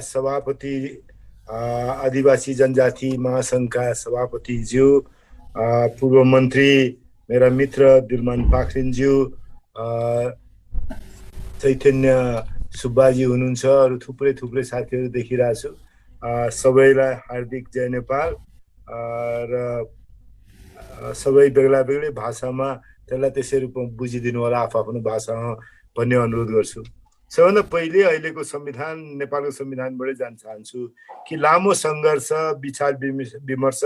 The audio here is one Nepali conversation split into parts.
सभापति आदिवासी जनजाति महासङ्घका सभापतिज्यू, पूर्व मन्त्री मेरा मित्र दिलमान पाखरिनज्यू, चैतन्य सुब्बाजी हुनुहुन्छ, अरू थुप्रै थुप्रै साथीहरू देखिरहेको छु। सबैलाई हार्दिक जय नेपाल। र सबै बेग्ला बेग्लै भाषामा त्यसलाई त्यसै रूपमा बुझिदिनु होला आफ्नो भाषामा भन्ने अनुरोध गर्छु। सबभन्दा पहिले अहिलेको संविधान, नेपालको संविधानबाटै जान चाहन्छु कि लामो सङ्घर्ष, विचार विमर्श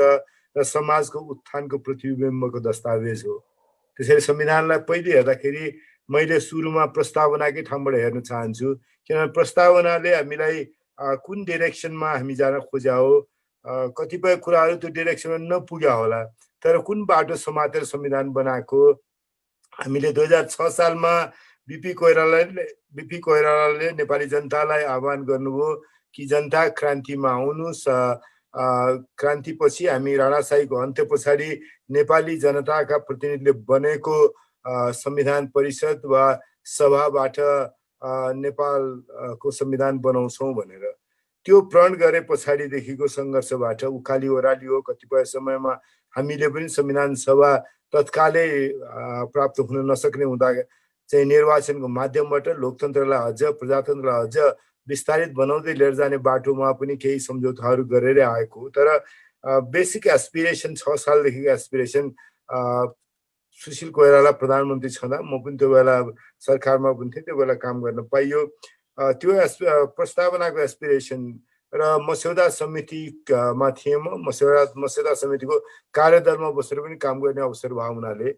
र समाजको उत्थानको प्रतिबिम्बको दस्तावेज हो। त्यसैले संविधानलाई पहिले हेर्दाखेरि मैले सुरुमा प्रस्तावनाकै ठाउँबाट हेर्न चाहन्छु, किनभने प्रस्तावनाले हामीलाई कुन डिरेक्सनमा हामी जान खोज्या हो, कतिपय कुराहरू त्यो डिरेक्सनमा नपुग्या होला, तर कुन बाटो समातेर संविधान बनाएको। हामीले 2006 सालमा बिपी कोइरालाले नेपाली जनतालाई आह्वान गर्नुभयो कि जनता क्रान्तिमा आउनुहोस्। क्रान्तिपछि हामी राणाशाहीको अन्त्य पछाडि नेपाली जनताका प्रतिनिधिले बनेको संविधान परिषद वा सभाबाट नेपालको संविधान बनाउँछौँ भनेर त्यो प्रण गरे पछाडिदेखिको सङ्घर्षबाट उकाली ओह्राली हो। कतिपय समयमा हामीले पनि संविधान सभा तत्कालै प्राप्त हुन नसक्ने हुँदा चाहिँ निर्वाचनको माध्यमबाट लोकतन्त्रलाई अझ, प्रजातन्त्रलाई अझ विस्तारित बनाउँदै लिएर जाने बाटोमा पनि केही सम्झौताहरू गरेरै आएको हो। तर बेसिक एस्पिरेसन 6 सालदेखिको एस्पिरेसन, सुशील कोइराला प्रधानमन्त्री छँदा म पनि त्यो बेला सरकारमा पनि थिएँ, त्यो बेला काम गर्न पाइयो। त्यो प्रस्तावनाको एस्पिरेसन र मस्यौदा समितिमा थिएँ म। मस्यौदा समितिको कार्यदलमा बसेर पनि काम गर्ने अवसर भयो हुनाले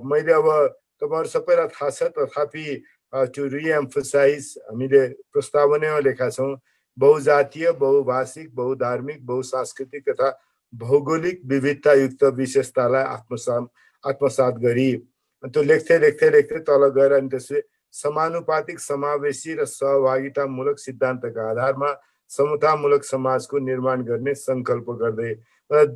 मैले, अब तपाईँहरू सबैलाई थाहा छ, तथापि टु रिएम्फसाइज हामीले प्रस्तावनामा लेखा छौँ, बहुजातीय, बहुभाषिक, बहुधार्मिक, बहुसांस्कृतिक तथा भौगोलिक विविधतायुक्त विशेषतालाई आत्मसात गरी, त्यो लेख्दै लेख्दै लेख्दै तल गएर अनि त्यसले समानुपातिक, समावेशी र सहभागितामूलक सिद्धान्तका आधारमा समतामूलक समाजको निर्माण गर्ने सङ्कल्प गर्दै,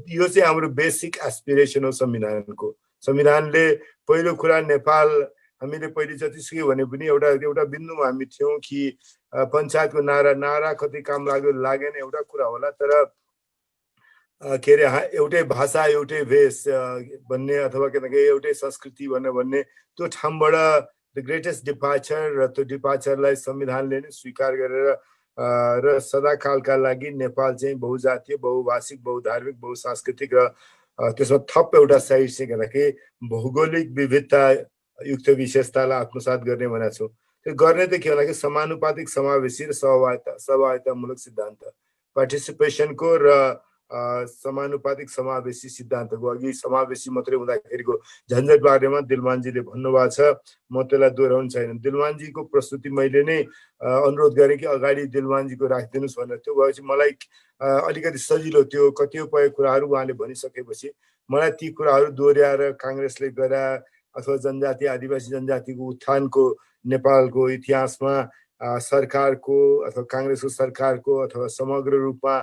यो चाहिँ हाम्रो बेसिक एस्पिरेसन हो संविधानको। संविधानले पहिलो कुरा नेपाल, हामीले पहिले जतिसुकै भने पनि एउटा बिन्दुमा हामी थियौँ कि पञ्चायतको नारा कति काम लाग्यो लागेन एउटा कुरा होला, तर के अरे एउटै भाषा एउटै भेष भन्ने अथवा एउटै संस्कृति भन्ने त्यो ठाउँबाट द ग्रेटेस्ट डिपार्चर, र त्यो डिपार्चरलाई संविधानले नै स्वीकार गरेर र सदाकालका लागि नेपाल चाहिँ बहुजातीय, बहुभाषिक, बहुधार्मिक, बहुसांस्कृतिक र त्यसमा थप एउटा साइड चाहिँ भन्दाखेरि भौगोलिक विविधता युक्त विशेषतालाई आत्मसात गर्ने भनेको छौँ। त्यो गर्ने त के भन्दाखेरि समानुपातिक, समावेशी र सहभागितामूलक सिद्धान्त, पार्टिसिपेसनको र समानुपातिक समावेशी सिद्धान्तको। अघि समावेशी मात्रै हुँदाखेरिको झन्झट बारेमा दिलमानजीले भन्नुभएको छ, म त्यसलाई दोहोऱ्याउनु छैन। दिलमानजीको प्रस्तुति मैले नै अनुरोध गरेँ कि अगाडि दिलमानजीको राखिदिनुहोस् भनेर, त्यो भएपछि मलाई अलिकति सजिलो, त्यो कतिपय कुराहरू उहाँले भनिसकेपछि मलाई ती कुराहरू दोहोऱ्याएर काङ्ग्रेसले गरा अथवा जनजाति, आदिवासी जनजातिको उत्थानको नेपालको इतिहासमा सरकारको अथवा काङ्ग्रेसको सरकारको अथवा समग्र रूपमा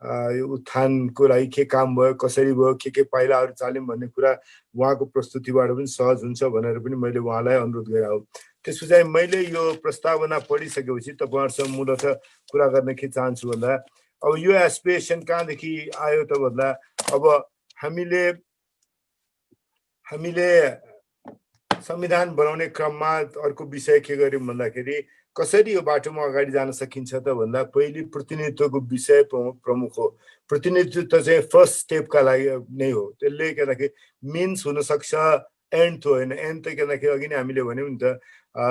उत्थानको लागि के काम भयो, कसरी भयो, के पाइलाहरू चाल्यौँ भन्ने कुरा उहाँको प्रस्तुतिबाट पनि सहज हुन्छ भनेर पनि मैले उहाँलाई अनुरोध गरेँ हो। त्यसपछि मैले यो प्रस्तावना पढिसकेपछि तपाईँहरूसँग मूलतः कुरा गर्न के चाहन्छु भन्दा, अब यो एस्पिरेसन कहाँदेखि आयो त भन्दा, अब हामीले संविधान बनाउने क्रममा अर्को विषय के गर्यौँ भन्दाखेरि कसरी यो बाटोमा अगाडि जान सकिन्छ त भन्दा, पहिले प्रतिनिधित्वको विषय प्रमुख हो। प्रतिनिधित्व चाहिँ फर्स्ट स्टेपका लागि नै हो। त्यसले के भन्दाखेरि मिन्स हुनसक्छ, एन्ड त होइन। एन्ड त के भन्दाखेरि अघि नै हामीले भन्यौँ नि त,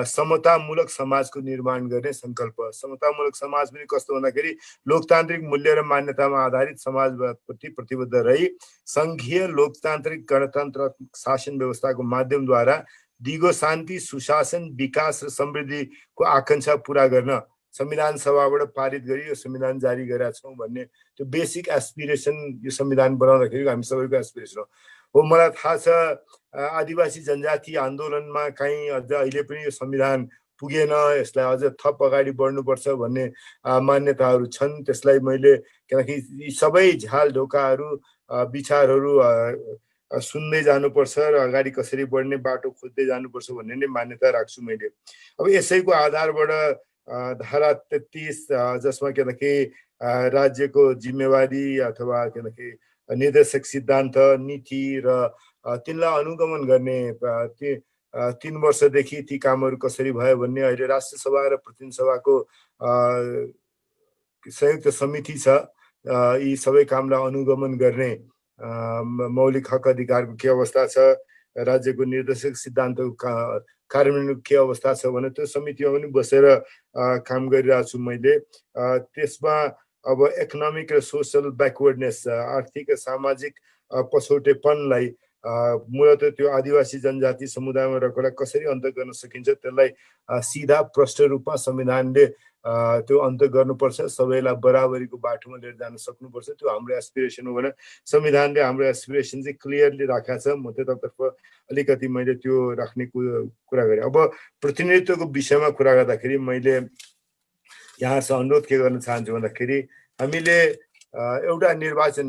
समतामूलक समाजको निर्माण गर्ने सङ्कल्प। समतामूलक समाज पनि कस्तो भन्दाखेरि लोकतान्त्रिक मूल्य र मान्यतामा आधारित समाजप्रति प्रतिबद्ध रही सङ्घीय लोकतान्त्रिक गणतन्त्र शासन व्यवस्थाको माध्यमद्वारा दिगो शान्ति, सुशासन, विकास र समृद्धिको आकाङ्क्षा पुरा गर्न संविधान सभाबाट पारित गरी यो संविधान जारी गरेका छौँ भन्ने त्यो बेसिक एस्पिरेसन यो संविधान बनाउँदाखेरि हामी सबैको एस्पिरेसन हो। मलाई थाहा छ आदिवासी जनजाति आन्दोलनमा कहीँ अझ अहिले पनि यो संविधान पुगेन, यसलाई अझ थप अगाडि बढ्नुपर्छ भन्ने मान्यताहरू छन्। त्यसलाई मैले किनकि यी सबै झ्याल ढोकाहरू, विचारहरू सुन्दै जानुपर्छ र अगाडि कसरी बढ्ने बाटो खोज्दै जानुपर्छ भन्ने नै मान्यता राख्छु मैले। अब यसैको आधारबाट धारा 33 जसमा राज्यको जिम्मेवारी अथवा निर्देशक सिद्धान्त नीति र तिनलाई अनुगमन गर्ने 3 वर्षदेखि ती कामहरू कसरी भयो भन्ने अहिले राष्ट्रिय सभा र प्रतिनिधि सभाको संयुक्त समिति छ। यी सबै कामलाई अनुगमन गर्ने मौलिक हक अधिकारको के अवस्था छ, राज्यको निर्देशक सिद्धान्तको कार्यान्वयनको के अवस्था छ भने त्यो समितिमा पनि बसेर काम गरिरहेको छु मैले। त्यसमा अब इकोनोमिक र सोसल ब्याकवर्डनेस, आर्थिक र सामाजिक पछौटेपनलाई मूलतः त्यो आदिवासी जनजाति समुदायमा रहेकोलाई कसरी अन्त गर्न सकिन्छ त्यसलाई सिधा प्रष्ट रूपमा संविधानले त्यो अन्त गर्नुपर्छ, सबैलाई बराबरीको बाटोमा लिएर जान सक्नुपर्छ। त्यो हाम्रो एस्पिरेसन हो भने संविधानले हाम्रो एस्पिरेसन चाहिँ क्लियरली राखेको छ। म त्यतातर्फ अलिकति मैले त्यो राख्ने कुरा गरेँ। अब प्रतिनिधित्वको विषयमा कुरा गर्दाखेरि मैले यहाँसँग अनुरोध के गर्न चाहन्छु भन्दाखेरि हामीले एउटा निर्वाचन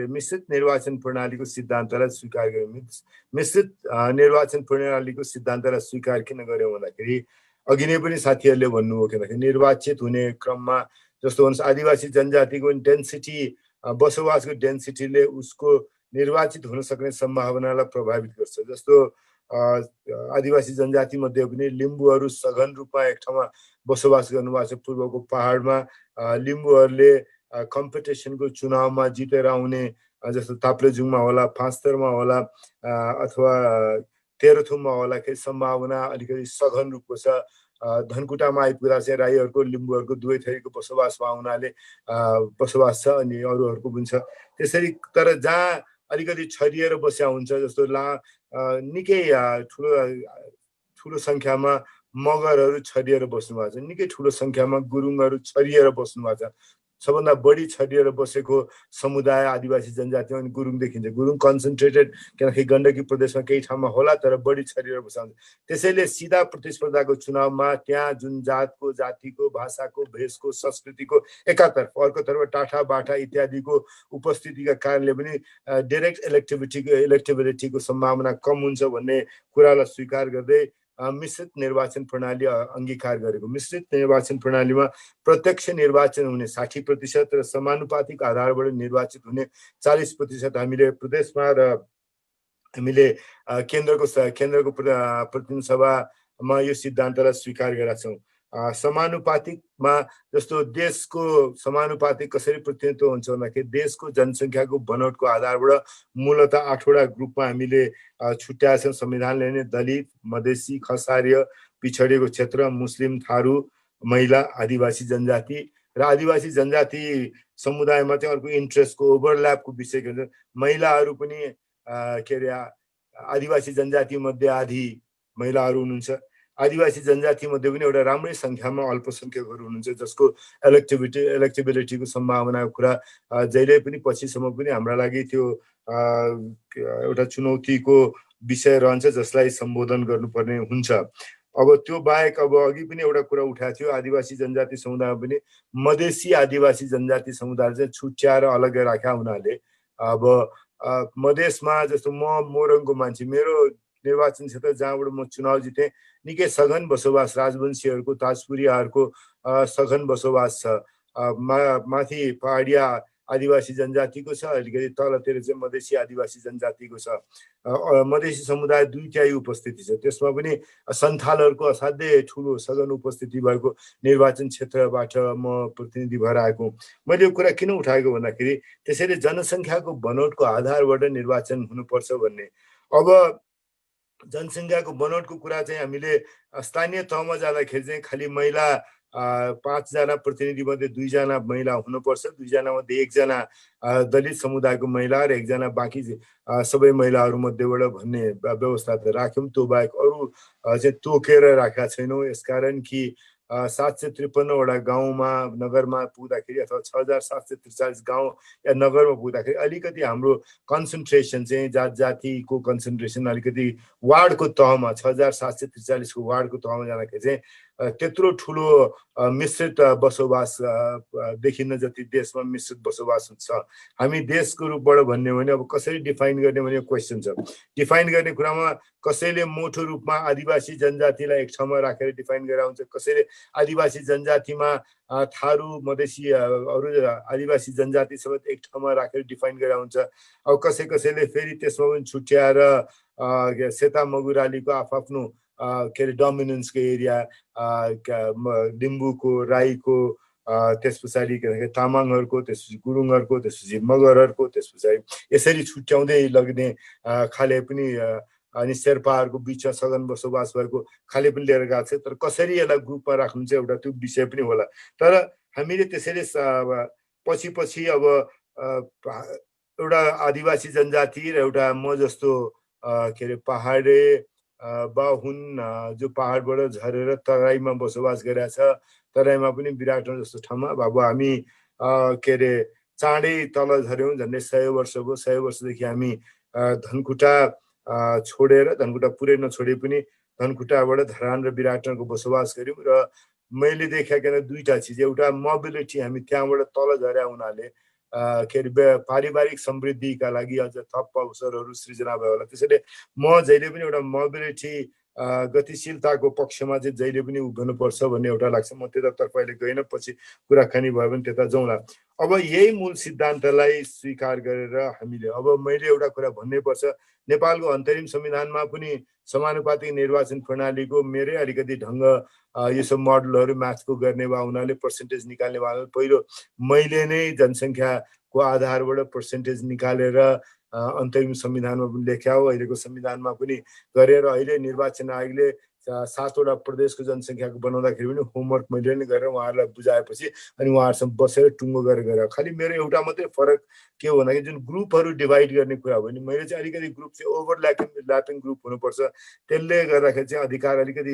मिश्रित निर्वाचन प्रणालीको सिद्धान्तलाई स्वीकार गर्यौँ। मिश्रित निर्वाचन प्रणालीको सिद्धान्तलाई स्वीकार किन गर्यौँ भन्दाखेरि अघि नै पनि साथीहरूले भन्नुभयो किनकि निर्वाचित हुने क्रममा जस्तो हुन्छ आदिवासी जनजातिको डेन्सिटी, बसोबासको डेन्सिटीले उसको निर्वाचित हुन सक्ने सम्भावनालाई प्रभावित गर्छ। जस्तो आदिवासी जनजाति मध्ये पनि लिम्बूहरू सघन रूपमा एक ठाउँमा बसोबास गर्नुभएको छ। पूर्वको पहाडमा लिम्बूहरूले कम्पिटिसनको चुनावमा जितेर आउने, जस्तो ताप्लेजुङमा होला, पाँचथरमा होला अथवा तेह्रथुममा होला केही सम्भावना अलिकति सघन रूपको छ। धनकुटामा आइपुग्दा चाहिँ राईहरूको लिम्बूहरूको दुवै थरीको बसोबासमा हुनाले बसोबास छ अनि अरूहरूको पनि छ। त्यसरी तर जहाँ अलिकति छरिएर बस्या हुन्छ, जस्तो निकै ठुलो सङ्ख्यामा मगरहरू छरिएर बस्नु भएको छ, निकै ठुलो सङ्ख्यामा गुरुङहरू छरिएर बस्नु भएको छ। सबभन्दा बढी छरिएर बसेको समुदाय आदिवासी जनजातिमा पनि गुरुङ देखिन्छ। गुरुङ कन्सन्ट्रेटेड किनकि गण्डकी प्रदेशमा केही ठाउँमा होला तर बढी छरिएर बस्छ। त्यसैले सिधा प्रतिस्पर्धाको चुनावमा त्यहाँ जुन जातको, जातिको, भाषाको, भेषको, संस्कृतिको एकातर्फ, अर्कोतर्फ टाठा बाठा इत्यादिको उपस्थितिका कारणले पनि डाइरेक्ट इलेक्टिबिलिटीको सम्भावना कम हुन्छ भन्ने कुरालाई स्वीकार गर्दै मिश्रित निर्वाचन प्रणाली अङ्गीकार गरेको। मिश्रित निर्वाचन प्रणालीमा प्रत्यक्ष निर्वाचन हुने 60% र समानुपातिक आधारबाट निर्वाचित हुने 40% हामीले प्रदेशमा र हामीले केन्द्रको प्रतिनिधि सभामा यो सिद्धान्तलाई स्वीकार गरेका छौँ। समानुपातिकमा जस्तो देशको समानुपातिक कसरी प्रतिनिधित्व हुन्छ भन्दाखेरि देशको जनसङ्ख्याको बनोटको आधारबाट मूलतः 8वटा ग्रुपमा हामीले छुट्याएका छौँ संविधानले नै। दलित, मधेसी, खसारीय, पिछडिएको क्षेत्र, मुस्लिम, थारू, महिला, आदिवासी जनजाति र आदिवासी जनजाति समुदायमा चाहिँ अर्को इन्ट्रेस्टको ओभरल्यापको विषय के भन्छ, महिलाहरू पनि आदिवासी जनजाति मध्ये आधी महिलाहरू हुनुहुन्छ। आदिवासी जनजाति मध्ये पनि एउटा राम्रै सङ्ख्यामा अल्पसङ्ख्यकहरू हुनुहुन्छ जसको इलेक्टिबिलिटीको सम्भावनाको कुरा जहिले पनि पछिसम्म पनि हाम्रा लागि त्यो एउटा चुनौतीको विषय रहन्छ जसलाई सम्बोधन गर्नुपर्ने हुन्छ। अब त्यो बाहेक अब अघि पनि एउटा कुरा उठाएको थियो, आदिवासी जनजाति समुदायमा पनि मधेसी आदिवासी जनजाति समुदाय चाहिँ छुट्याएर अलग्गै राखेका हुनाले अब मधेसमा जस्तो म मोरङको मान्छे, मेरो निर्वाचन क्षेत्र जहाँबाट म चुनाव जितेँ निकै सघन बसोबास राजवंशीहरूको, ताजपुरियाहरूको सघन बसोबास छ। माथि पहाडिया आदिवासी जनजातिको छ, अलिकति तलतिर चाहिँ मधेसी आदिवासी जनजातिको छ। मधेसी समुदाय 2/3 उपस्थिति छ। त्यसमा पनि सन्थालहरूको असाध्यै ठुलो सघन उपस्थिति भएको निर्वाचन क्षेत्रबाट म प्रतिनिधि भएर आएको। मैले यो कुरा किन उठाएको भन्दाखेरि त्यसैले जनसङ्ख्याको बनोटको आधारबाट निर्वाचन हुनुपर्छ भन्ने। अब जनसङ्ख्याको बनोटको कुरा चाहिँ हामीले स्थानीय तहमा जाँदाखेरि चाहिँ खालि महिला 5 जना प्रतिनिधि मध्ये 2 जना महिला हुनुपर्छ, 2 जना मध्ये 1 जना दलित समुदायको महिला र 1 जना बाँकी सबै महिलाहरू मध्येबाट भन्ने व्यवस्था त राख्यौँ। त्यो बाहेक अरू चाहिँ तोकेर राखेका छैनौँ। यसकारण कि 753वटा गाउँमा नगरमा पुग्दाखेरि अथवा 6743 गाउँ या नगरमा पुग्दाखेरि अलिकति हाम्रो कन्सन्ट्रेसन चाहिँ जातिको कन्सन्ट्रेसन अलिकति वार्डको तहमा 6743 को वार्डको तहमा जाँदाखेरि चाहिँ त्यत्रो ठुलो मिश्रित बसोबास देखिन्न जति देशमा मिश्रित बसोबास हुन्छ। हामी देशको रूपबाट भन्ने हो भने अब कसरी डिफाइन गर्ने भन्ने क्वेसन छ। डिफाइन गर्ने कुरामा कसैले मोटो रूपमा आदिवासी जनजातिलाई एक ठाउँमा राखेर डिफाइन गरेर हुन्छ, कसैले आदिवासी जनजातिमा थारू मधेसी अरू आदिवासी जनजाति समेत एक ठाउँमा राखेर डिफाइन गरेर हुन्छ। अब कसैले फेरि त्यसमा पनि छुट्याएर सेता मगुरालीको आफ्नो के अरे डोमिनेन्सको एरिया, लिम्बूको, राईको, त्यस पछाडि के भन्छ तामाङहरूको, त्यसपछि गुरुङहरूको, त्यसपछि मगरहरूको, त्यस पछाडि यसरी छुट्याउँदै लग्ने खाले पनि अनि शेर्पाहरूको बिचमा सघन बसोबास भएको खाले पनि लिएर गएको छ। तर कसरी यसलाई ग्रुपमा राख्नु चाहिँ एउटा त्यो विषय पनि होला। तर हामीले त्यसैले पछि अब एउटा आदिवासी जनजाति र एउटा म जस्तो के अरे पहाडे बाहुन जो पहाडबाट झरेर तराईमा बसोबास गरेका छ, तराईमा पनि विराटनगर जस्तो ठाउँमा अब हामी के अरे चाँडै तल झऱ्यौँ, झन्डै 100 वर्ष भयो। 100 वर्षदेखि हामी धनकुटा छोडेर, धनकुटा पुरै नछोडे पनि धनकुटाबाट धरान र विराटनगरको बसोबास गऱ्यौँ। र मैले देखेको दुईटा चिज, एउटा मोबिलिटी, हामी त्यहाँबाट तल झर्या हुनाले के अरे पारिवारिक समृद्धिका लागि अझ थप अवसरहरू सृजना भयो होला। त्यसैले म जहिले पनि एउटा मोबिलिटी गतिशीलताको पक्षमा चाहिँ जहिले पनि उभिनुपर्छ भन्ने एउटा लाग्छ। म त्यतातर्फ अहिले गएन, पछि कुराकानी भयो भने त्यता जाउँला। अब यही मूल सिद्धान्तलाई स्वीकार गरेर हामीले अब मैले एउटा कुरा भन्नै पर्छ, नेपालको अन्तरिम संविधानमा पनि समानुपातिक निर्वाचन प्रणालीको मेरै अलिकति ढङ्ग यो सब मोडलहरू म्याथको गर्ने भए हुनाले पर्सेन्टेज निकाल्ने भए पहिलो मैले नै जनसङ्ख्याको आधारबाट पर्सेन्टेज निकालेर अन्तरिम संविधानमा पनि लेख्या हो, अहिलेको संविधानमा पनि गरेर अहिले निर्वाचन आयोगले 7 वटा प्रदेशको जनसङ्ख्याको बनाउँदाखेरि पनि होमवर्क मैले नै गरेर उहाँहरूलाई बुझाएपछि अनि उहाँहरूसँग बसेर टुङ्गो गरेर खालि मेरो एउटा मात्रै फरक के हो भन्दाखेरि जुन ग्रुपहरू डिभाइड गर्ने कुरा हो भने मैले चाहिँ अलिकति ग्रुप चाहिँ ओभरल्यापिङ ग्रुप हुनुपर्छ। त्यसले गर्दाखेरि चाहिँ अधिकार अलिकति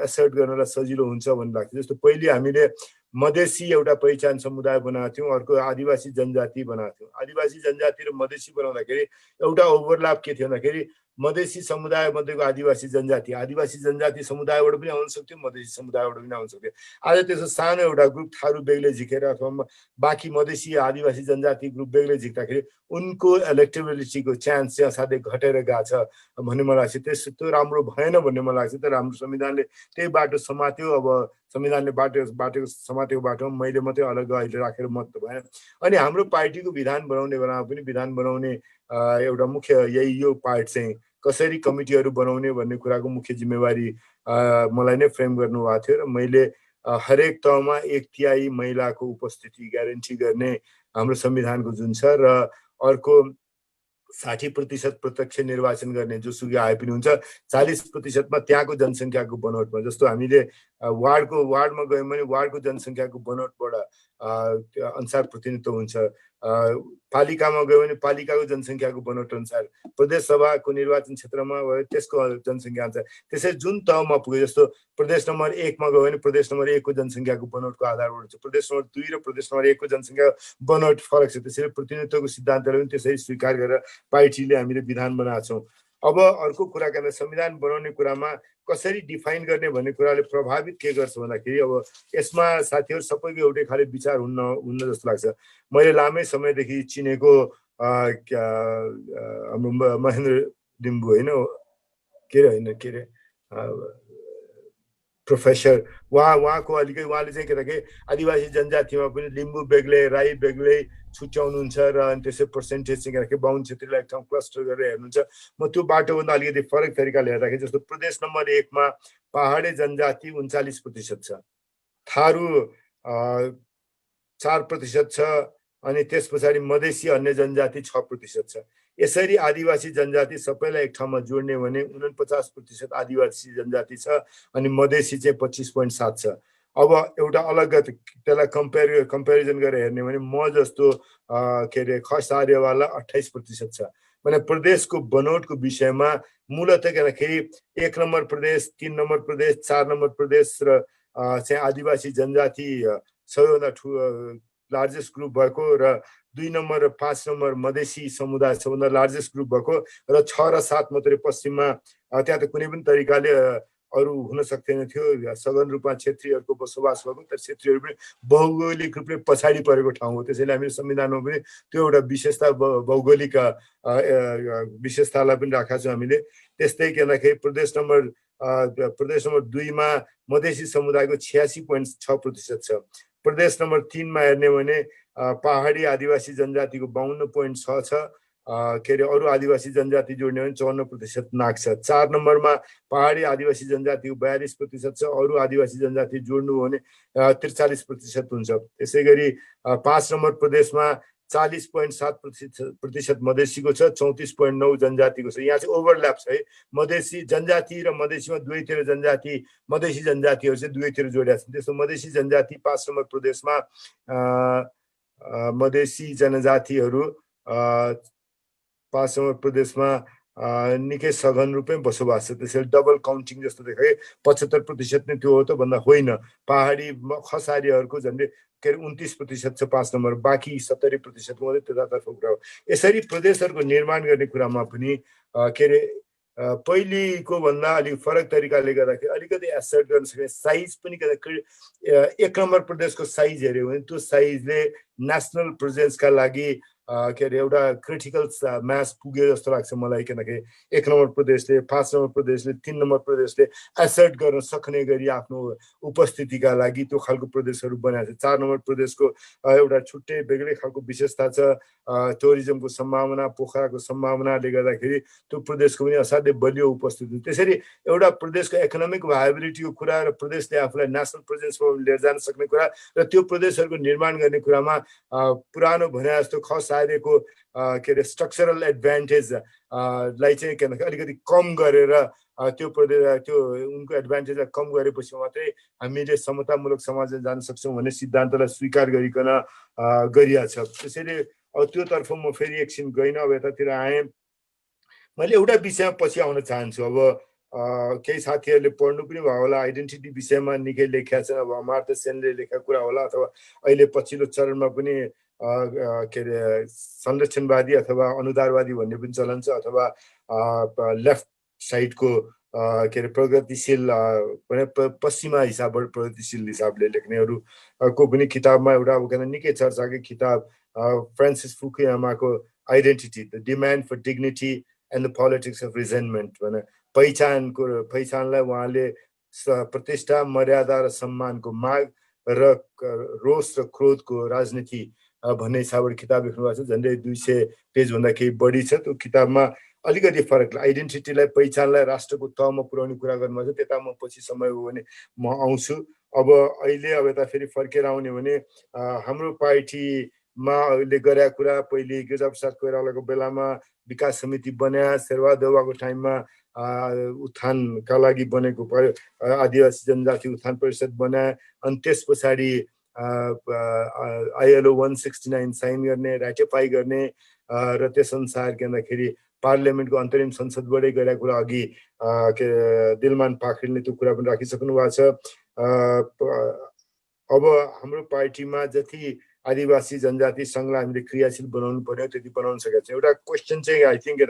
एसर्ट गर्नलाई सजिलो हुन्छ भन्ने लाग्छ। जस्तो पहिले हामीले मधेसी एउटा पहिचान समुदाय बनाएको थियौँ, अर्को आदिवासी जनजाति बनाएको थियौँ। आदिवासी जनजाति र मधेसी बनाउँदाखेरि एउटा ओभरल्याप के थियो भन्दाखेरि मधेसी समुदाय मध्येको आदिवासी जनजाति समुदायबाट पनि आउन सक्थ्यो, मधेसी समुदायबाट पनि आउन सक्थ्यो। आज त्यसो सानो एउटा ग्रुप थारू बेग्लै झिकेर अथवा बाँकी मधेसी आदिवासी जनजाति ग्रुप बेग्लै झिक्दाखेरि उनको इलेक्टेबिलिटीको चान्स चाहिँ असाध्यै घटेर गएको छ भन्ने मलाई लाग्छ। त्यो राम्रो भएन भन्ने मलाई लाग्छ। तर हाम्रो संविधानले त्यही बाटो समात्यो। अब संविधानले बाटो समातेको बाटोमा मैले मात्रै अलग अहिले राखेर मत भएन। अनि हाम्रो पार्टीको विधान बनाउने बेलामा पनि विधान बनाउने एउटा मुख्य यही यो पार्ट चाहिँ कसरी कमिटीहरू बनाउने भन्ने कुराको मुख्य जिम्मेवारी मलाई नै फ्रेम गर्नुभएको थियो र मैले हरेक तहमा 1/3 महिलाको उपस्थिति ग्यारेन्टी गर्ने हाम्रो संविधानको जुन छ र अर्को 60% प्रत्यक्ष निर्वाचन गर्ने जोसुकै आए पनि हुन्छ, 40%मा त्यहाँको जनसङ्ख्याको बनोटमा। जस्तो हामीले वार्डमा गयौँ भने वार्डको जनसङ्ख्याको बनोटबाट अनुसार प्रतिनिधित्व हुन्छ। पालिकामा गयो भने पालिकाको जनसङ्ख्याको बनोट अनुसार, प्रदेश सभाको निर्वाचन क्षेत्रमा भयो त्यसको जनसङ्ख्या अनुसार। त्यसै जुन तहमा पुग्यो, जस्तो प्रदेश नम्बर 1 मा गयो भने प्रदेश नम्बर 1 को जनसङ्ख्याको बनोटको आधारबाट हुन्छ, प्रदेश नम्बर 2 र प्रदेश नम्बर 1 को जनसङ्ख्या बनोट फरक छ। त्यसैले प्रतिनिधित्वको सिद्धान्तले पनि त्यसरी स्वीकार गरेर पार्टीले हामीले विधान बनाएको छौँ। अब अर्को कुरा के संविधान बनाउने कुरामा कसरी डिफाइन गर्ने भन्ने कुराले प्रभावित के गर्छ भन्दाखेरि अब यसमा साथीहरू सबैको एउटै खाले विचार हुन्न जस्तो लाग्छ। मैले लामै समयदेखि चिनेको हाम्रो महेन्द्र लिम्बू होइन के अरे प्रोफेसर, उहाँको अलिकति उहाँले चाहिँ के अरे आदिवासी जनजातिमा पनि लिम्बू बेग्लै राई बेग्लै छुट्याउनुहुन्छ र अनि त्यसै पर्सेन्टेज चाहिँ के बाहुन क्षेत्रीलाई एक ठाउँ क्लस्टर गरेर हेर्नुहुन्छ। म त्यो बाटोभन्दा अलिकति फरक तरिकाले हेर्दाखेरि जस्तो प्रदेश नम्बर 1 मा पहाडे जनजाति 39% छ, थारू 4% छ, अनि त्यस पछाडि मधेसी अन्य जनजाति 6% छ। यसरी आदिवासी जनजाति सबैलाई एक ठाउँमा जोड्ने भने 49% आदिवासी जनजाति छ अनि मधेसी चाहिँ 25.7 छ। अब एउटा अलग त्यसलाई कम्पेरिजन गरेर हेर्ने भने म जस्तो के अरे खस आर्यवाला 28% छ। भने प्रदेशको बनोटको विषयमा मूलतः के भन्दाखेरि 1 नम्बर प्रदेश, 3 नम्बर प्रदेश, 4 नम्बर प्रदेश र चाहिँ आदिवासी जनजाति सबैभन्दा लार्जेस्ट ग्रुप भएको र 2 नम्बर र 5 नम्बर मधेसी समुदाय सबभन्दा लार्जेस्ट ग्रुप भएको र 6 र 7 मात्रै पश्चिममा। त्यहाँ त कुनै पनि तरिकाले अरू हुन सक्दैन थियो। सघन रूपमा क्षेत्रीहरूको बसोबास भएको, तर क्षेत्रीहरू पनि भौगोलिक रूपले पछाडि परेको ठाउँ हो। त्यसैले हामीले संविधानमा पनि त्यो एउटा विशेषता, भौगोलिक विशेषतालाई पनि राखेका छौँ हामीले। त्यस्तै के भन्दाखेरि प्रदेश नम्बर 2मा मधेसी समुदायको 86.6% छ। प्रदेश नम्बर 3मा हेर्ने भने पहाडी आदिवासी जनजातिको 52.6 छ। के अरे अरू आदिवासी जनजाति जोड्ने भने 54% नाग्छ। 4 नम्बरमा पहाडी आदिवासी जनजातिको 42% छ। अरू आदिवासी जनजाति जोड्नु हो भने 43% हुन्छ। त्यसै गरी 5 नम्बर प्रदेशमा 40.7% मधेसीको छ, 34.9 जनजातिको छ। यहाँ चाहिँ ओभरल्याप छ है। मधेसी जनजाति र मधेसीमा दुवैतिर जनजाति, मधेसी जनजातिहरू चाहिँ दुवैतिर जोडिया छन्। त्यसो मधेसी जनजाति 5 नम्बर प्रदेशमा मधेसी जनजातिहरू 5 नम्बर प्रदेशमा निकै सघन रूपमै बसोबास छ। त्यसैले डबल काउन्टिङ जस्तो देखाए। 75% नै त्यो हो त भन्दा होइन। पहाडी खसारीहरूको झन्डै 29% छ 5 नम्बर, बाँकी 70% मात्रै त्यतातर्फ कुरा हो। यसरी प्रदेशहरूको निर्माण गर्ने कुरामा पनि के अरे पहिलेको भन्दा अलिक फरक तरिकाले गर्दाखेरि अलिकति एसर्ट गर्न सक्ने साइज पनि के 1 नम्बर प्रदेशको साइज हेऱ्यो भने त्यो साइजले नेसनल प्रेजेन्सका लागि के अरे एउटा क्रिटिकल म्यास पुगे जस्तो लाग्छ मलाई। किनकि 1 नम्बर प्रदेशले, 5 नम्बर प्रदेशले, 3 नम्बर प्रदेशले एसर्ट गर्न सक्ने गरी आफ्नो उपस्थितिका लागि त्यो खालको प्रदेशहरू बनाएको छ। 4 नम्बर प्रदेशको एउटा छुट्टै बेग्लै खालको विशेषता छ। टुरिज्मको सम्भावना, पोखराको सम्भावनाले गर्दाखेरि त्यो प्रदेशको पनि असाध्यै बलियो उपस्थिति। त्यसरी एउटा प्रदेशको इकोनोमिक भाइबिलिटीको कुरा र प्रदेशले आफूलाई नेसनल प्रेजेन्समा लिएर जान सक्ने कुरा र त्यो प्रदेशहरूको निर्माण गर्ने कुरामा पुरानो भने जस्तो खसारेको के अरे स्ट्रक्चरल एडभान्टेज लाई चाहिँ के भन्दाखेरि अलिकति कम गरेर त्यो प्रदेश त्यो उनको एडभान्टेजलाई कम गरेपछि मात्रै हामीले समतामूलक समाजमा जान सक्छौँ भन्ने सिद्धान्तलाई स्वीकार गरिकन गरिया छ। त्यसैले अब त्योतर्फ म फेरि एकछिन गइन अब यतातिर आएँ। मैले एउटा विषयमा पछि आउन चाहन्छु। अब केही साथीहरूले पढ्नु पनि भयो होला, आइडेन्टिटी विषयमा निकै लेखेका छन्। अब अमर्त्य सेनले लेखेको कुरा होला अथवा अहिले पछिल्लो चरणमा पनि के अरे संरक्षणवादी अथवा अनुदारवादी भन्ने पनि चलन छ, अथवा लेफ्ट साइडको के अरे प्रगतिशील भने पश्चिमा हिसाबबाट प्रगतिशील हिसाबले लेख्नेहरूको पनि किताबमा एउटा अब निकै चर्चाकै किताब फ्रान्सिस फुकुयामाको identity, the demand for dignity and the politics of resentment भने पहिचानलाई उहाँले प्रतिष्ठा, मर्यादा र सम्मानको माग र रोष र क्रोधको राजनीति भन्ने हिसाबबाट किताब लेख्नु भएको छ। झन्डै 200 पेजभन्दा केही बढी छ। त्यो किताबमा अलिकति फरक आइडेन्टिटीलाई, पहिचानलाई राष्ट्रको तहमा पुर्याउने कुरा गर्नुभएको छ। त्यता म पछि समय हो भने म आउँछु। अब अहिले अब यता फेरि फर्केर आउने भने हाम्रो पार्टीमा अहिले गरेका कुरा, पहिले गिरिजाप्रसाद कोइरालाको बेलामा विकास समिति बन्या, शेरबहादुर देउवाको टाइममा उत्थानका लागि बनेको आदिवासी जनजाति उत्थान परिषद बन्या, अनि त्यस पछाडि ILO 169 साइन गर्ने, राटिफाई गर्ने र त्यसअनुसार के भन्दाखेरि पार्लियामेन्टको अन्तरिम संसदबाटै गरेका कुरा अघि के दिलमान पाखरिनले त्यो कुरा पनि राखिसक्नु भएको छ। अब हाम्रो पार्टीमा जति आदिवासी जनजाति सङ्घलाई हामीले क्रियाशील बनाउनु पर्यो त्यति बनाउन सकेका छौँ। एउटा क्वेसन चाहिँ आई थिङ्क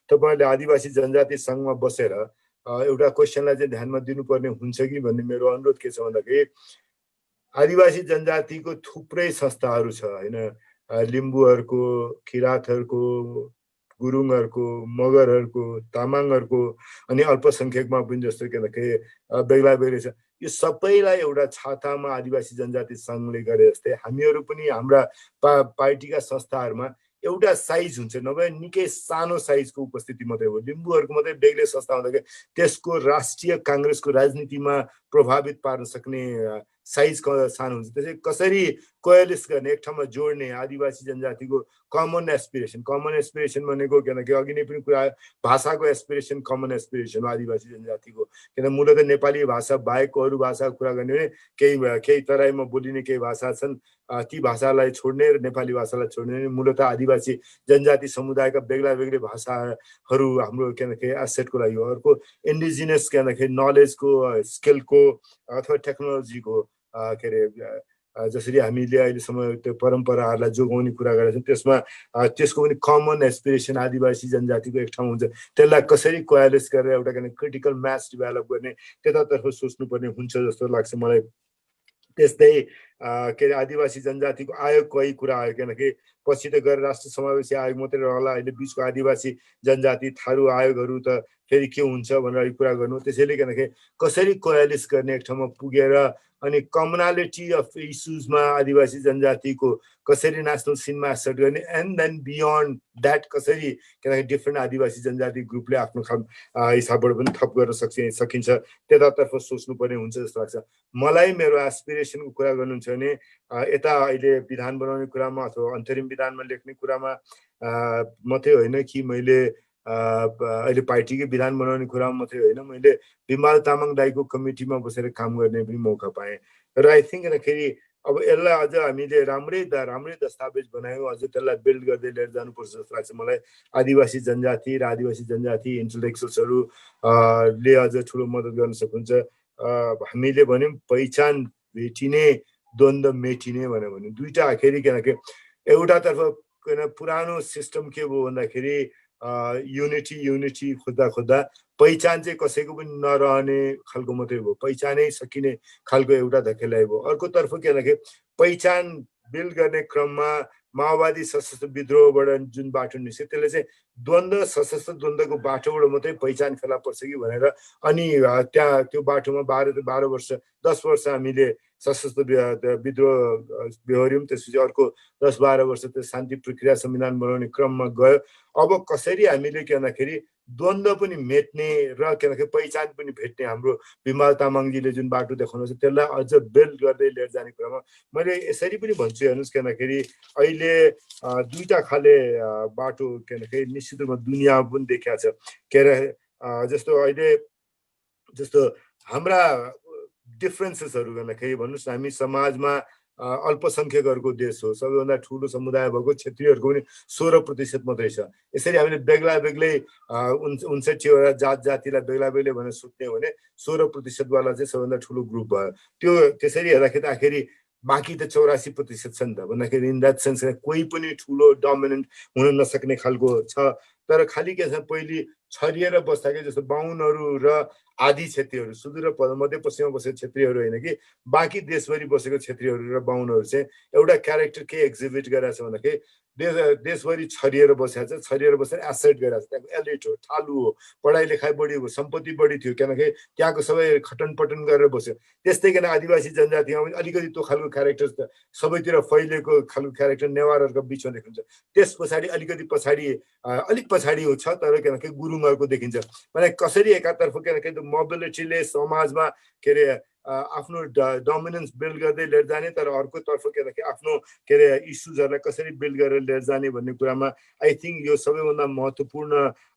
तपाईँहरूले आदिवासी जनजाति सङ्घमा बसेर एउटा क्वेसनलाई चाहिँ ध्यानमा दिनुपर्ने हुन्छ कि भन्ने मेरो अनुरोध के छ भन्दाखेरि आदिवासी जनजातिको थुप्रै संस्थाहरू छ होइन, लिम्बूहरूको, किराँतहरूको, गुरुङहरूको, मगरहरूको, तामाङहरूको, अनि अल्पसङ्ख्यकमा पनि जस्तो के भन्दाखेरि बेग्ला बेग्लै छ। यो सबैलाई एउटा छातामा आदिवासी जनजाति सङ्घले गरे जस्तै हामीहरू पनि हाम्रा पार्टीका संस्थाहरूमा एउटा साइज हुन्छ, नभए निकै सानो साइजको उपस्थिति मात्रै हो। लिम्बूहरूको मात्रै बेग्लै संस्था हुँदाखेरि त्यसको राष्ट्रिय काङ्ग्रेसको राजनीतिमा प्रभावित पार्न सक्ने साइज सानो हुन्छ। त्यसै कसरी कोएलिस गर्ने, एक ठाउँमा जोड्ने आदिवासी जनजातिको कमन एस्पिरेसन भनेको किनकि अघि नै पनि कुरा भाषाको एस्पिरेसन कमन एस्पिरेसन हो आदिवासी जनजातिको। किन मूलत नेपाली भाषा बाहेकको अरू भाषाको कुरा गर्ने भने केही तराईमा बोलिने केही भाषा छन्, ती भाषालाई छोड्ने र नेपाली भाषालाई छोड्ने, मूलत आदिवासी जनजाति समुदायका बेग्ला बेग्लै भाषाहरू हाम्रो के भन्दाखेरि एसेटको लागि हो। अर्को इन्डिजिनस के भन्दाखेरि नलेजको, स्किलको अथवा टेक्नोलोजीको के अरे जसरी हामीले अहिलेसम्म त्यो परम्पराहरूलाई जोगाउने कुरा गरेका छौँ त्यसमा त्यसको पनि कमन एस्पिरेसन आदिवासी जनजातिको एक ठाउँ हुन्छ त्यसलाई कसरी कोयालेस गरेर एउटा क्रिटिकल मास डेभलप गर्ने त्यतातर्फ सोच्नुपर्ने हुन्छ जस्तो लाग्छ मलाई। त्यस्तै के अरे आदिवासी जनजातिको आयोगको कुरा आयो किनकि पछि त गएर राष्ट्रिय समावेशी आयोग मात्रै रहला अहिले बिचको आदिवासी जनजाति थारू आयोगहरू त फेरि के हुन्छ भनेर कुरा गर्नु त्यसैले किनकि कसरी कोयालिस गर्ने एक ठाउँमा पुगेर अनि कमनालिटी अफ इस्युजमा आदिवासी जनजातिको कसरी नेसनल सिनमा एक्सेप्ट गर्ने एन्ड देन बियोन्ड द्याट कसरी किनकि डिफ्रेन्ट आदिवासी जनजाति ग्रुपले आफ्नो हिसाबबाट पनि थप गर्न सकिन्छ त्यतातर्फ सोच्नुपर्ने हुन्छ जस्तो लाग्छ मलाई। मेरो एस्पिरेसनको कुरा गर्नुहुन्छ भने यता अहिले विधान बनाउने कुरामा अथवा अन्तरिम विधानमा लेख्ने कुरामा मात्रै होइन कि मैले अहिले पार्टीकै विधान बनाउने कुरामा मात्रै होइन मैले बिमल तामाङ दाईको कमिटीमा बसेर काम गर्ने पनि मौका पाएँ र आई थिङ्क किनखेरि अब यसलाई अझ हामीले राम्रै दस्तावेज बनायौँ अझ त्यसलाई बिल्ड गर्दै लिएर जानुपर्छ जस्तो लाग्छ मलाई। आदिवासी जनजाति र आदिवासी जनजाति इन्टेलेक्चुअल्सहरू ले अझ ठुलो मद्दत गर्न सक्नुहुन्छ। हामीले भन्यौँ पहिचान भेटिने द्वन्द्व मेटिने भन्यो भने दुईटा आखिरी किनकि एउटातर्फ पुरानो सिस्टम के भयो भन्दाखेरि युनिटी खोज्दा पहिचान चाहिँ कसैको पनि नरहने खालको मात्रै भयो पहिचानै सकिने खालको एउटा धकेलाइ भयो। अर्कोतर्फ किनकि पहिचान बिल्ड गर्ने क्रममा माओवादी सशस्त्र विद्रोहबाट जुन बाटो निस्क्यो त्यसले चाहिँ द्वन्द्व सशस्त्र द्वन्द्वको बाटोबाट मात्रै पहिचान फेला पर्छ कि भनेर अनि त्यहाँ त्यो बाटोमा 12 वर्ष 10 वर्ष हामीले सशस्त्र विद्रोह बेहोर्यौँ त्यसपछि अर्को 10-12 वर्ष त्यो शान्ति प्रक्रिया संविधान बनाउने क्रममा गयो। अब कसरी हामीले के भन्दाखेरि द्वन्द्व पनि मेट्ने र किनकि पहिचान पनि भेट्ने हाम्रो बिमल तामाङजीले जुन बाटो देखाउनुहुन्छ त्यसलाई अझ बिल्ड गर्दै लिएर जाने कुरामा मैले यसरी पनि भन्छु हेर्नुहोस् किनखेरि अहिले दुईटा खाले बाटो किनकि निश्चित रूपमा दुनियाँ पनि देखिया छ के अरे जस्तो अहिले जस्तो हाम्रा डिफ्रेन्सेसहरू गर्दाखेरि भन्नुहोस् हामी समाजमा अल्पसङ्ख्यकहरूको देश हो सबैभन्दा ठुलो समुदाय भएको क्षेत्रीयहरूको पनि 16% मात्रै छ। यसरी हामीले बेग्ला बेग्लै 59वटा जातिलाई बेग्ला बेग्लै भनेर सोध्ने हो भने 16% वाला चाहिँ सबैभन्दा ठुलो ग्रुप भयो। त्यो त्यसरी हेर्दाखेरि आखिरी बाँकी त 84% छ नि त भन्दाखेरि इन द्याट सेन्स कोही पनि ठुलो डोमिनेन्ट हुन नसक्ने खालको छ। तर खालि के छ पहिले छरिएर बस्दाखेरि जस्तो बाहुनहरू र आदि क्षेत्रीहरू सुदूर मध्यपश्चिममा बसेको क्षेत्रीहरू होइन कि बाँकी देशभरि बसेको क्षेत्रीहरू र बाहुनहरू चाहिँ एउटा क्यारेक्टर के एक्जिबिट गरेछ भन्दाखेरि देशभरि छरिएर बसेको छ छरिएर बसेर एसेट गरेको छ त्यहाँको एलिट हो ठालु हो पढाइ लेखाइ बढी हो सम्पत्ति बढी थियो किनकि त्यहाँको सबै खटनपटन गरेर बस्यो। त्यस्तै किन आदिवासी जनजातिमा पनि अलिकति त्यो खालको क्यारेक्टर सबैतिर फैलिएको खालको क्यारेक्टर नेवारहरूको बिचमा देखिन्छ। त्यस पछाडि अलिकति पछाडि अलिक पछाडि छ तर किनकि गुरुङहरूको देखिन्छ भने कसरी एकातर्फ किनकि मोबिलिटीले समाजमा के अरे आफ्नो डोमिनेन्स बिल्ड गर्दै लिएर जाने तर अर्कोतर्फ किनकि आफ्नो के अरे इस्युजहरूलाई कसरी बिल्ड गरेर लिएर जाने भन्ने कुरामा आई थिङ्क यो सबैभन्दा महत्त्वपूर्ण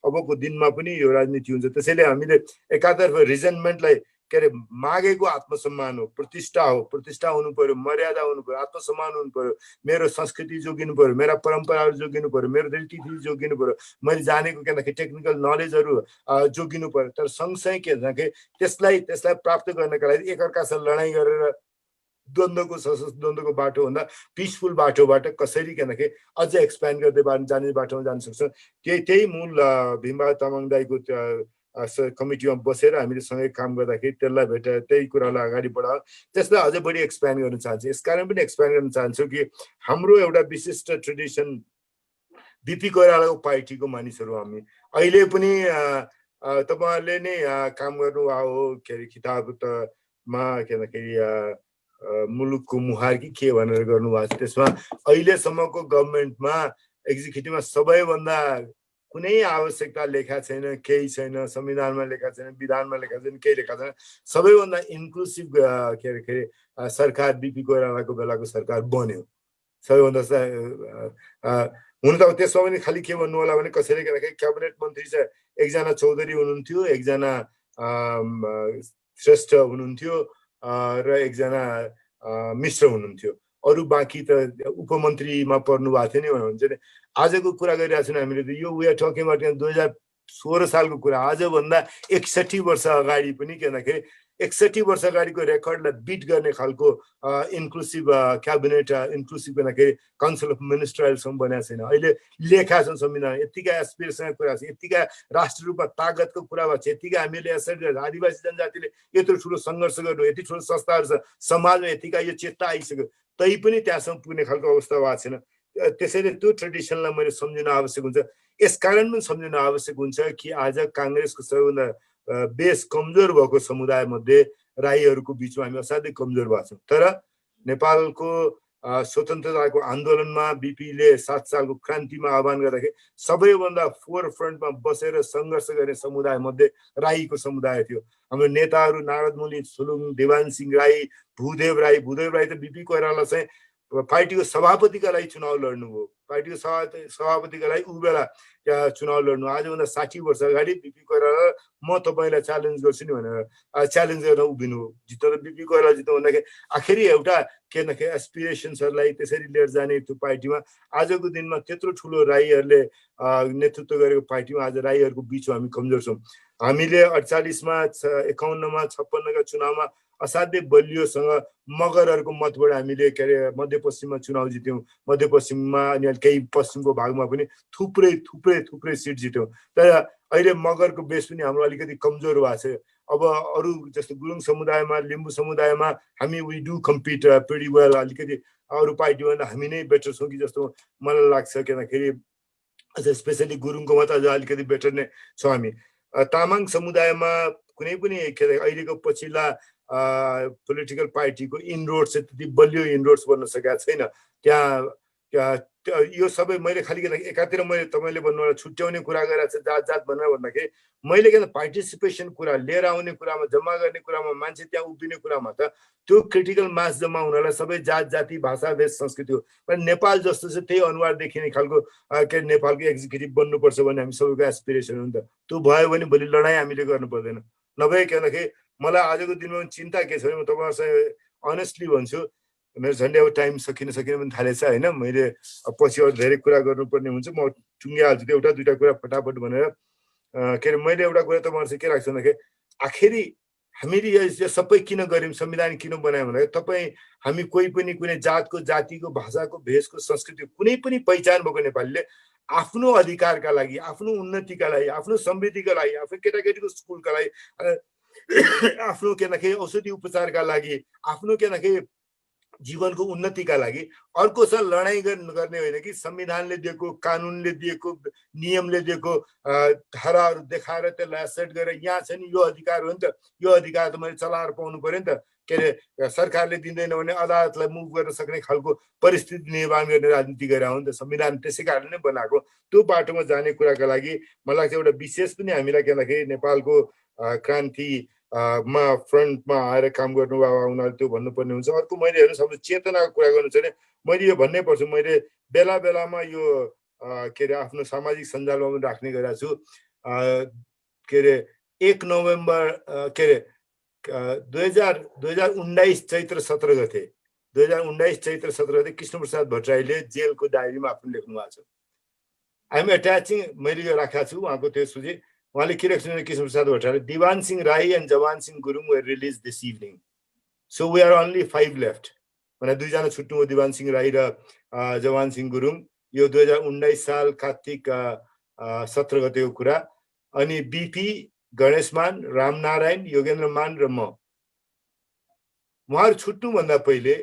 अबको दिनमा पनि यो राजनीति हुन्छ। त्यसैले हामीले एकातर्फ रिजनमेन्टलाई के अरे मागेको आत्मसम्मान हो प्रतिष्ठा हुनु पर्यो मर्यादा हुनु पर्यो आत्मसम्मान हुनु पर्यो मेरो संस्कृति जोगिनु पर्यो मेरा परम्पराहरू जोगिनु पर्यो मेरो रीतिथि जोगिनु पर्यो मैले जानेको किनकि टेक्निकल नलेजहरू जोगिनु पर्यो। तर सँगसँगै के भन्छ कि त्यसलाई प्राप्त गर्नका लागि एकअर्कासँग लडाइँ गरेर द्वन्द्वको सशस्त्र द्वन्द्वको बाटो भन्दा पिसफुल बाटोबाट कसरी किनकि अझ एक्सप्यान्ड गर्दै जाने बाटोमा जान सक्छ। त्यही मूल भीमबहादुर तामाङ दाईको कमिटीमा बसेर हामीले सँगै काम गर्दाखेरि त्यसलाई भेटेर त्यही कुरालाई अगाडि बढायो त्यसलाई अझै बढी एक्सप्यान्ड गर्न चाहन्छु। यसकारण पनि एक्सप्यान्ड गर्न चाहन्छु कि हाम्रो एउटा विशिष्ट ट्रेडिसन बिपी कोइरालाको पार्टीको मानिसहरू हामी अहिले पनि तपाईँहरूले नै काम गर्नुभएको हो के अरे किताबमा के भन्दाखेरि मुलुकको मुहार कि के भनेर गर्नुभएको छ त्यसमा अहिलेसम्मको गभर्मेन्टमा एक्जिक्युटिभमा सबैभन्दा कुनै आवश्यकता लेखा छैन केही छैन संविधानमा लेखा छैन विधानमा लेखा छैन केही लेखा छैन सबैभन्दा इन्क्लुसिभ के अरे सरकार बिपी कोइरालाको बेलाको सरकार बन्यो सबैभन्दा हुन त त्यसमा पनि खालि के भन्नु होला भने कसैले क्याबिनेट मन्त्री चाहिँ एकजना चौधरी हुनुहुन्थ्यो एकजना श्रेष्ठ हुनुहुन्थ्यो र एकजना मिश्र हुनुहुन्थ्यो अरू बाँकी त उपमन्त्रीमा पर्नु भएको थियो नि भन्छ नि। आजको कुरा गरिरहेको छौँ हामीले त यो वी आर टकिङ अबाउट 2016 सालको कुरा आजभन्दा 61 वर्ष अगाडि पनि किनकि 61 वर्ष अगाडिको रेकर्डलाई बिट गर्ने खालको इन्क्लुसिभ क्याबिनेट इन्क्लुसिभ भन्दाखेरि काउन्सिल अफ मिनिस्टरसम्म बनाएको छैन। अहिले लेखा छन् संविधान, यतिका एस्पिरेसनका कुरा छ, यतिका राष्ट्र रूपमा तागतको कुरा भएको छ, यतिका हामीले यसरी आदिवासी जनजातिले यत्रो ठुलो सङ्घर्ष गर्नु, यति ठुलो संस्थाहरू छ, समाजमा यतिका यो चेतना आइसक्यो, तै पनि त्यहाँसम्म पुग्ने खालको अवस्था भएको छैन। त्यसैले त्यो ट्रेडिसनलाई मैले सम्झिन आवश्यक हुन्छ। यसकारण पनि सम्झिन आवश्यक हुन्छ कि आज काङ्ग्रेसको सबैभन्दा बेस कमजोर भएको समुदाय मध्ये राईहरूको बिचमा हामी असाध्यै कमजोर भएको छौँ। तर नेपालको स्वतन्त्रताको आन्दोलनमा बिपीले 7 सालको क्रान्तिमा आह्वान गर्दाखेरि सबैभन्दा फोर फ्रन्टमा बसेर सङ्घर्ष गर्ने समुदाय मध्ये राईको समुदाय थियो। हाम्रो नेताहरू नारदमुनि छुलुङ, देवानसिंह राई, भूदेव राई त बिपी कोइराला चाहिँ पार्टीको सभापतिका लागि चुनाव लड्नुभयो। पार्टीको सभापतिका लागि ऊ बेला चुनाव लड्नु। आजभन्दा 60 वर्ष अगाडि बिपी कोइराला म तपाईँलाई च्यालेन्ज गर्छु नि भनेर च्यालेन्ज गर्न उभिनु हो। जित्नु त बिपी कोइराला जित्नु भन्दाखेरि आखिरी एउटा के भन्दाखेरि एस्पिरेसन्सहरूलाई त्यसरी लिएर जाने त्यो पार्टीमा आजको दिनमा त्यत्रो ठुलो राईहरूले नेतृत्व गरेको पार्टीमा आज राईहरूको बिचमा हामी कमजोर छौँ। हामीले 48 मा 51 मा 56 का चुनावमा असाध्यै बलियोसँग मगरहरूको मतबाट हामीले के अरे मध्यपश्चिममा चुनाव जित्यौँ। मध्यपश्चिममा अनि केही पश्चिमको भागमा पनि थुप्रै सिट जित्यौँ। तर अहिले मगरको बेस पनि हाम्रो अलिकति कमजोर भएको छ। अब अरू जस्तो गुरुङ समुदायमा, लिम्बू समुदायमा हामी we do compete pretty well. अलिकति अरू पार्टीभन्दा हामी नै बेटर छौँ कि जस्तो मलाई लाग्छ। किनखेरि अझ स्पेसली गुरुङकोमा त अझ अलिकति बेटर नै छौँ हामी। तामाङ समुदायमा कुनै पनि के अरे अहिलेको पछिल्ला पोलिटिकल पार्टीको इनरोड्स चाहिँ त्यति बलियो इनरोड्स बन्न सकेका छैन। त्यहाँ यो सबै मैले खालि एकातिर मैले तपाईँले भन्नु छुट्याउने कुरा गरेर चाहिँ जात भनेर भन्दाखेरि मैले किन पार्टिसिपेसन कुरा लिएर आउने कुरामा, जम्मा गर्ने कुरामा, मान्छे त्यहाँ उभिने कुरामा त त्यो क्रिटिकल मास जम्मा हुनलाई सबै जात जाति भाषा भेष संस्कृति हो। नेपाल जस्तो चाहिँ त्यही अनुहार देखिने खालको के नेपालको एक्जिक्युटिभ बन्नुपर्छ भन्ने हामी सबैको एस्पिरेसन हो नि त। त्यो भयो भने भोलि लडाइँ हामीले गर्नु पर्दैन। नभए किनकि मलाई आजको दिनमा चिन्ता के छ भने म तपाईँहरूसँग अनेस्टली भन्छु, मेरो झन्डै अब टाइम सकिन पनि थालेछ होइन। मैले पछि अरू धेरै कुरा गर्नुपर्ने हुन्छ, म टुङ्गिहाल्छु त्यो एउटा दुइटा कुरा फटाफट भनेर। के अरे मैले एउटा कुरा तपाईँहरूसँग के राख्छु भन्दाखेरि आखिरी हामीले यो सबै किन गऱ्यौँ, संविधान किन बनायौँ भन्दाखेरि तपाईँ हामी कोही पनि कुनै जातको, जातिको, भाषाको, भेषको, संस्कृतिको कुनै पनि पहिचान भएको नेपालीले आफ्नो अधिकारका लागि, आफ्नो उन्नतिका लागि, आफ्नो समृद्धिका लागि, आफ्नो केटाकेटीको स्कुलका लागि, आफ्नो के भन्दाखेरि औषधि उपचारका लागि, आफ्नो के भन्दाखेरि जीवनको उन्नतिका लागि अर्कोसँग लडाइँ गर्ने होइन कि संविधानले दिएको, कानुनले दिएको, नियमले दिएको धाराहरू देखाएर त्यसलाई एसेट गरेर यहाँ छ नि यो अधिकार हो नि त, यो अधिकार त मैले चलाएर पाउनु पर्यो नि त। के अरे सरकारले दिँदैन भने अदालतलाई मुभ गर्न सक्ने खालको परिस्थिति निर्माण गर्ने राजनीति गरेर हो नि त। संविधान त्यसै कारण नै बनाएको। त्यो बाटोमा जाने कुराका लागि मलाई लाग्छ एउटा विशेष पनि हामीलाई के भन्दाखेरि नेपालको क्रान्ति मा फ्रन्टमा आएर काम गर्नु उनीहरूले त्यो भन्नुपर्ने हुन्छ। अर्को मैले हेर्नुहोस् हाम्रो चेतनाको कुरा गर्नु छ भने मैले यो भन्नै पर्छ, मैले बेला बेलामा यो के अरे आफ्नो सामाजिक सञ्जालमा पनि राख्ने गरेको छु। के अरे 1 नोभेम्बर के अरे 2019 चैत्र 17 गते 2019 चैत्र 17 गते कृष्णप्रसाद भट्टराईले जेलको डायरीमा आफ्नो लेख्नु भएको छ। आइएम एट्याचिङ, मैले यो राखेको छु उहाँको त्यो सूची। उहाँले के लेख्नु कृष्णप्रसाद भट्टराईले, दिवान Singh Rai and Jawan Singh Gurung were release this evening, so we are only 5 left. भने 2 जना छुट्नु हो, दिवान सिंह राई र जवान सिंह गुरुङ। यो 2019 साल कार्तिक 17 गतेको कुरा। अनि बिपी, गणेशमान, रामनारायण, योगेन्द्रमान र म। उहाँहरू छुट्नुभन्दा पहिले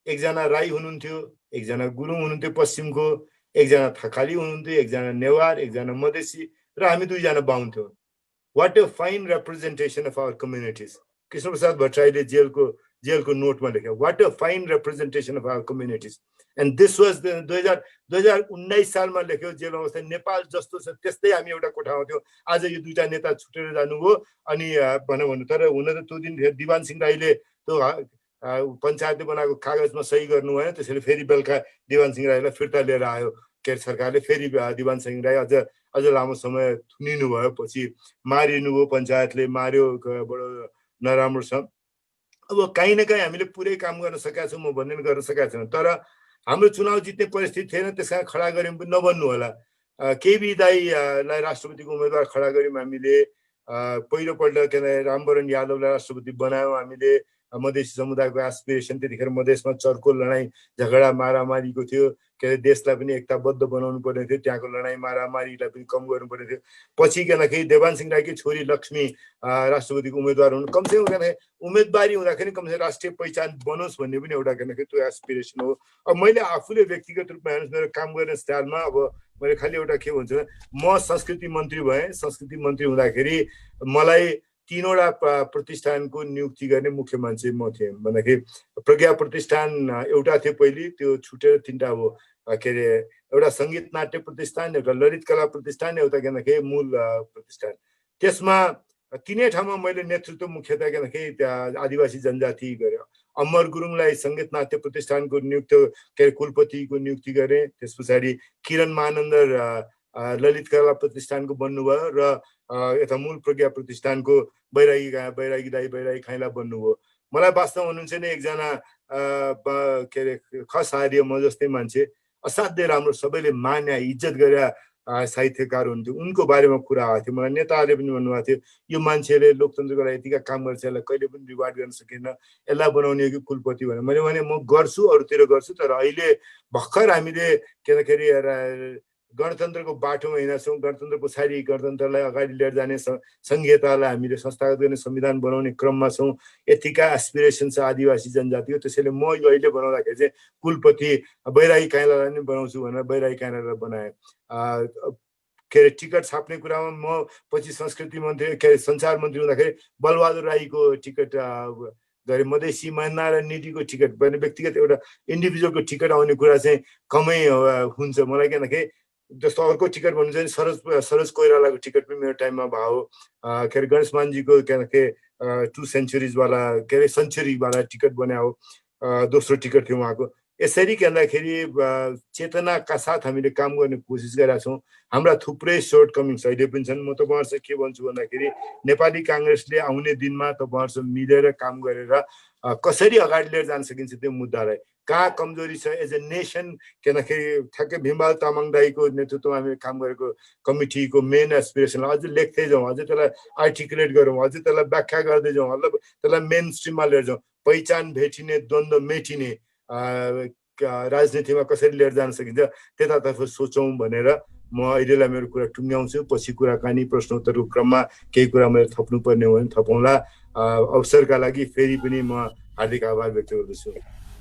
एकजना राई हुनुहुन्थ्यो, एकजना गुरुङ हुनुहुन्थ्यो पश्चिमको, एकजना थकाली हुनुहुन्थ्यो, एकजना नेवार, एकजना मधेसी र हामी 2 जना बाहुन थियौँ। What a fine representation of our communities. Krishnaprasad भट्टराईले जेलको नोटमा लेख्यो, what a fine representation of our communities. And this was 2019 सालमा लेख्यो जेल अवस्था। नेपाल जस्तो छ त्यस्तै हामी एउटा कोठामा थियौँ। आज यो 2टा नेता छुटेर जानुभयो अनि भन्नु। तर हुन त त्यो दिन दिवान सिंह राईले त्यो पञ्चायतले बनाएको कागजमा सही गर्नु भएन। त्यसैले फेरि बेलुका दिवान सिंह राईलाई फिर्ता लिएर आयो के सरकारले। फेरि दिवान सिंह राई अझ लामो समय थुनिनु भयो, पछि मारिनु भयो, पञ्चायतले मार्यो बडो नराम्रो छ। अब काहीँ न काहीँ हामीले पुरै काम गर्न सकेका छौँ, म भन्ने गर्न सकेका छैन। तर हाम्रो चुनाव जित्ने परिस्थिति थिएन, त्यसकारण खडा गऱ्यौँ पनि नभन्नु होला। केबी दाईलाई राष्ट्रपतिको उम्मेदवार खडा गऱ्यौँ हामीले, पहिलोपल्ट के अरे रामवरण यादवलाई राष्ट्रपति बनायौँ हामीले। मधेसी समुदायको एस्पिरेसन त्यतिखेर मधेसमा चर्को लडाइँ झगडा मारामारीको थियो, के अरे देशलाई पनि एकताबद्ध बनाउनु पर्ने थियो, त्यहाँको लडाइँ मारामारीलाई पनि कम गर्नुपर्ने थियो। पछि केही देवान सिंह राईकी छोरी लक्ष्मी राष्ट्रपतिको उम्मेदवार हुनु, कमसेकम उम्मेदवारी हुँदाखेरि कमसेकम राष्ट्रिय पहिचान बनोस् भन्ने पनि एउटा त्यो एस्पिरेसन हो। अब मैले आफूले व्यक्तिगत रूपमा हेर्नुहोस् मेरो काम गर्ने स्टाइलमा अब मैले खालि एउटा के भन्छ, म संस्कृति मन्त्री भएँ। संस्कृति मन्त्री हुँदाखेरि मलाई 3वटा प्रतिष्ठानको नियुक्ति गर्ने मुख्य मान्छे म थिएँ। भन्दाखेरि प्रज्ञा प्रतिष्ठान एउटा थियो पहिले, त्यो छुटेर 3टा हो। के अरे एउटा सङ्गीत नाट्य प्रतिष्ठान, एउटा ललित कला प्रतिष्ठान, एउटा मूल प्रतिष्ठान। त्यसमा 3 ठाउँमा मैले नेतृत्व मुख्यतः त्यहाँ आदिवासी जनजाति गरे। अमर गुरुङलाई सङ्गीत नाट्य प्रतिष्ठानको नियुक्त के अरे कुलपतिको नियुक्ति गरेँ। त्यस पछाडि किरण महानन्द ललित कला प्रतिष्ठानको बन्नुभयो र यता मूल प्रज्ञा प्रतिष्ठानको बैरागी दाई बैरागी खाइला बन्नुभयो। मलाई वास्तवमा हुनुहुन्छ नि एकजना के अरे खस आर्य म जस्तै मान्छे, असाध्यै राम्रो, सबैले मान्या इज्जत गरे साहित्यकार हुन्थ्यो। उनको बारेमा कुरा आएको थियो। मलाई नेताहरूले पनि भन्नुभएको थियो यो मान्छेले लोकतन्त्रको लागि यतिका काम गर्छ, यसलाई कहिले पनि रिवार्ड गर्न सकिन्न, यसलाई बनाउने कि कुलपति भनेर। मैले भने म गर्छु, अरूतिर गर्छु, तर अहिले भर्खर हामीले के गणतन्त्रको बाटोमा हिँड्छौँ। गणतन्त्र पछाडि गणतन्त्रलाई अगाडि लिएर जाने संहितालाई हामीले संस्थागत गर्ने संविधान बनाउने क्रममा छौँ। यतिका एस्पिरेसन छ आदिवासी जनजातिको। त्यसैले म यो अहिले बनाउँदाखेरि चाहिँ कुलपति बैरागी काइँलालाई नै बनाउँछु भनेर बैरागी काइँलालाई बनाएँ। के अरे टिकट छाप्ने कुरामा म पछि संस्कृति मन्त्री के अरे सञ्चार मन्त्री हुँदाखेरि बलबहादुर राईको टिकट गरे। मधेसी महानारायण निधिको टिकट भने व्यक्तिगत एउटा इन्डिभिजुअलको टिकट आउने कुरा चाहिँ कमै हुन्छ। मलाई किनकि जस्तो अर्को टिकट भन्नु चाहिँ सरोज कोइरालाको टिकट पनि मेरो टाइममा भयो। के अरे गणेश मानजीको के 2 सेन्चुरिजवाला के अरे सेन्चुरीवाला टिकट बनायो, दोस्रो टिकट थियो उहाँको। यसरी भन्दाखेरि चेतनाका साथ हामीले काम गर्ने कोसिस गरेका छौँ। हाम्रा थुप्रै सर्ट कमिङ्स अहिले पनि छन्। म तपाईँहरूसँग के भन्छु भन्दाखेरि नेपाली काङ्ग्रेसले आउने दिनमा तपाईँहरूसँग मिलेर काम गरेर कसरी अगाडि लिएर जान सकिन्छ त्यो मुद्दालाई, कहाँ कमजोरी छ एज ए नेसन। किनकि ठ्याक्कै भीमबहादुर तामाङ दाईको नेतृत्वमा हामीले काम गरेको कमिटीको मेन एस्पिरेसनलाई अझै लेख्दै जाउँ, अझै त्यसलाई आर्टिकुलेट गरौँ, अझै त्यसलाई व्याख्या गर्दै जाउँ, मतलब त्यसलाई मेन स्ट्रिममा लिएर जाउँ। पहिचान भेटिने, द्वन्द्व मेटिने राजनीतिमा कसरी लिएर जान सकिन्छ त्यतातर्फ सोचौँ भनेर म अहिलेलाई मेरो कुरा टुङ्ग्याउँछु। पछि कुराकानी प्रश्नोत्तरको क्रममा केही कुरा मैले थप्नुपर्ने हो भने थपौँला। अवसरका लागि फेरि पनि म हार्दिक आभार व्यक्त गर्दछु।